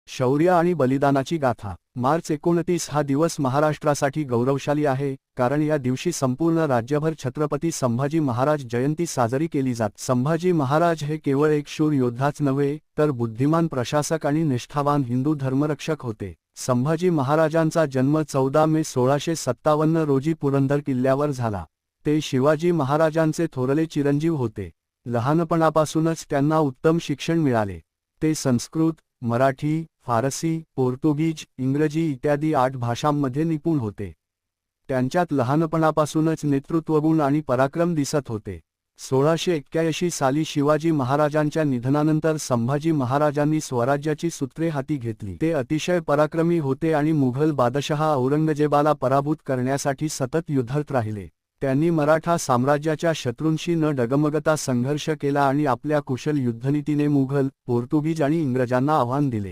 शौर्य आणि बलिदानाची गाथा। मार्च 29 हा दिवस महाराष्ट्रासाठी गौरवशाली आहे, कारण या दिवशी संपूर्ण राज्यभर छत्रपती संभाजी महाराज जयंती साजरी केली जाते। संभाजी महाराज हे केवळ एक शूर योद्धाच नव्हे, तर बुद्धिमान प्रशासक आणि निष्ठावान हिंदू धर्मरक्षक होते। संभाजी महाराजांचा जन्म 14 मे 1657 रोजी पुरंदर किल्ल्यावर झाला। ते शिवाजी महाराजांचे थोरले चिरंजीव होते। लहानपणापासूनच त्यांना उत्तम शिक्षण मिळाले। ते संस्कृत, मराठी, फारसी, पोर्तुगीज, इंग्रजी इत्यादी 8 भाषांमध्ये निपुण होते। त्यांच्यात लहानपणापासूनच नेतृत्वगुण आणि पराक्रम दिसत होते। 1681 साली शिवाजी महाराजांच्या निधनानंतर संभाजी महाराजांनी स्वराज्याची सूत्रे हाती घेतली। ते अतिशय पराक्रमी होते आणि मुघल बादशहा औरंगजेबाला पराभूत करण्यासाठी सतत युद्धरत राहिले। त्यांनी मराठा साम्राज्याच्या शत्रूंशी न डगमगता संघर्ष केला आणि आपल्या कुशल युद्धनीतीने मुघल, पोर्तुगीज आणि इंग्रजांना आव्हान दिले।